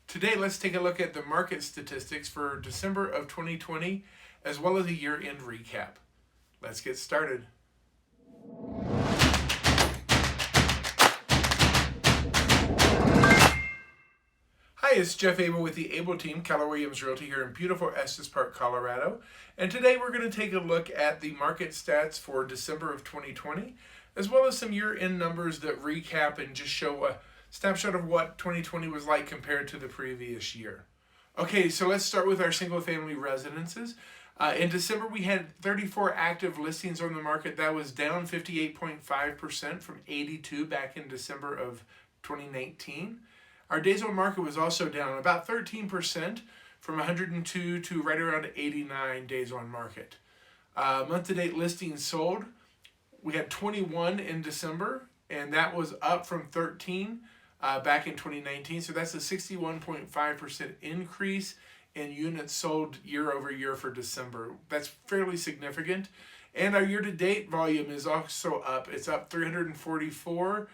Today, let's take a look at the market statistics for December of 2020, as well as a year-end recap. Let's get started. Hi, it's Jeff Abel with the Able Team, Keller Williams Realty here in beautiful Estes Park, Colorado. And today we're going to take a look at the market stats for December of 2020, as well as some year-end numbers that recap and just show a snapshot of what 2020 was like compared to the previous year. Okay, so let's start with our single-family residences. In December, we had 34 active listings on the market. That was down 58.5% from 82 back in December of 2019. Our days on market was also down about 13% from 102 to right around 89 days on market. Month-to-date listings sold, we had 21 in December, and that was up from 13 back in 2019. So that's a 61.5% increase in units sold year over year for December. That's fairly significant. And our year-to-date volume is also up. It's up 344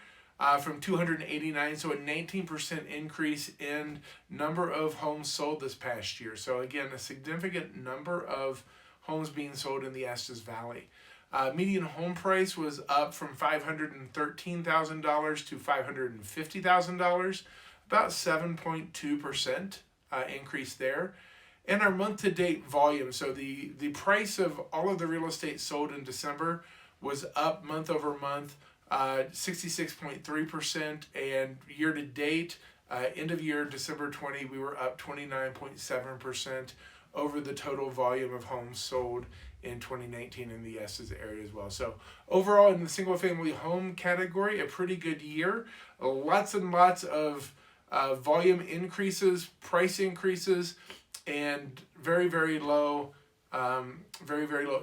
from 289, so a 19% increase in number of homes sold this past year. So again, a significant number of homes being sold in the Estes Valley. Median home price was up from $513,000 to $550,000, about 7.2% increase there. And our month-to-date volume, so the price of all of the real estate sold in December was up month over month, 66.3%, and year-to-date, end of year, December 20, we were up 29.7% over the total volume of homes sold in 2019 in the Estes area as well. So overall, in the single-family home category, a pretty good year. Lots and lots of volume increases, price increases, and very, very low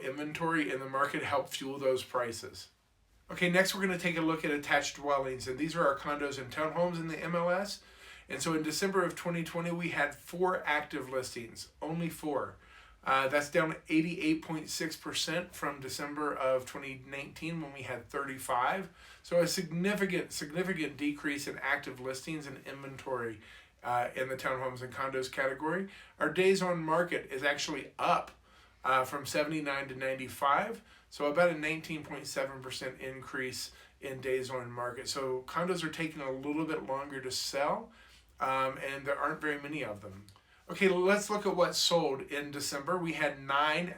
inventory in the market helped fuel those prices. Okay, next we're going to take a look at attached dwellings, and these are our condos and townhomes in the MLS. And so in December of 2020, we had 4 active listings, only 4. That's down 88.6% from December of 2019 when we had 35. So a significant decrease in active listings and inventory in the townhomes and condos category. Our days on market is actually up from 79 to 95. So about a 19.7% increase in days on market. So condos are taking a little bit longer to sell, and there aren't very many of them. Okay, let's look at what sold in December. We had 9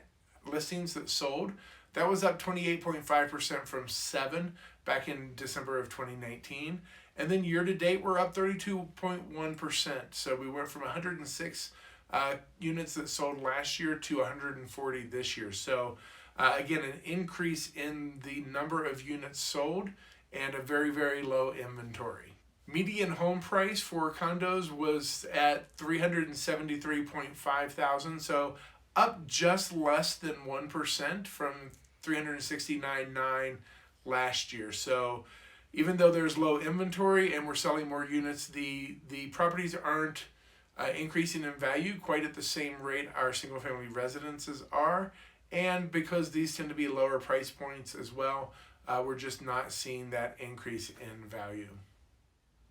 listings that sold. That was up 28.5% from 7 back in December of 2019. And then year to date, we're up 32.1%. So we went from 106 units that sold last year to 140 this year. So again, an increase in the number of units sold and a very, very low inventory. Median home price for condos was at $373.5 thousand, so up just less than 1% from $369.9 last year. So even though there's low inventory and we're selling more units, the properties aren't increasing in value quite at the same rate our single-family residences are. And because these tend to be lower price points as well, we're just not seeing that increase in value.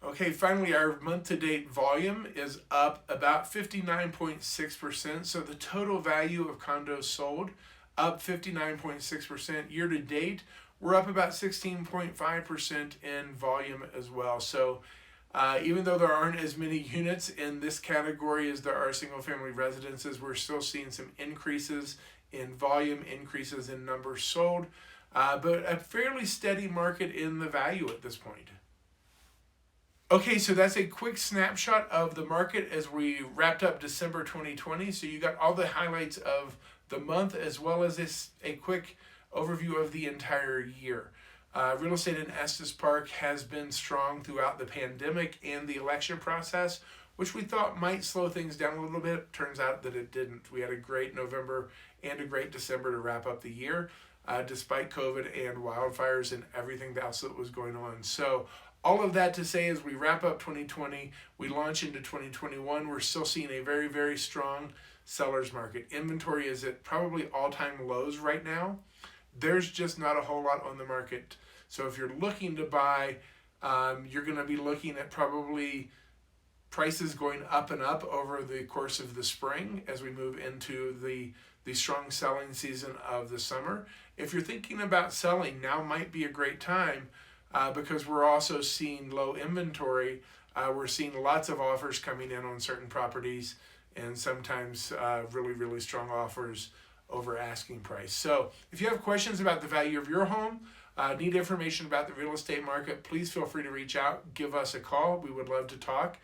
Okay, finally, our month-to-date volume is up about 59.6%. So the total value of condos sold up 59.6%. Year-to-date, we're up about 16.5% in volume as well. So even though there aren't as many units in this category as there are single-family residences, we're still seeing some increases in volume, increases in numbers sold, but a fairly steady market in the value at this point. Okay, so that's a quick snapshot of the market as we wrapped up December 2020. So you got all the highlights of the month as well as a quick overview of the entire year. Real estate in Estes Park has been strong throughout the pandemic and the election process, which we thought might slow things down a little bit. Turns out that it didn't. We had a great November and a great December to wrap up the year, despite COVID and wildfires and everything else that was going on. So all of that to say, as we wrap up 2020, we launch into 2021, we're still seeing a very, very strong seller's market. Inventory is at probably all-time lows right now. There's just not a whole lot on the market. So if you're looking to buy, you're going to be looking at probably prices going up and up over the course of the spring as we move into the strong selling season of the summer. If you're thinking about selling, now might be a great time because we're also seeing low inventory. We're seeing lots of offers coming in on certain properties, and sometimes really, really strong offers over asking price. So if you have questions about the value of your home, need information about the real estate market, please feel free to reach out, give us a call. We would love to talk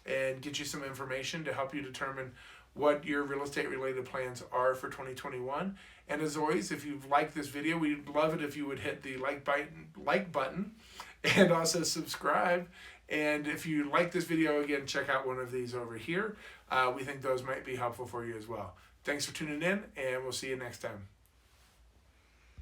and get you some information to help you determine what your real estate related plans are for 2021. And as always, if you've liked this video, we'd love it if you would hit the like button and also subscribe. And if you like this video, again, check out one of these over here. We think those might be helpful for you as well. Thanks for tuning in, and we'll see you next time.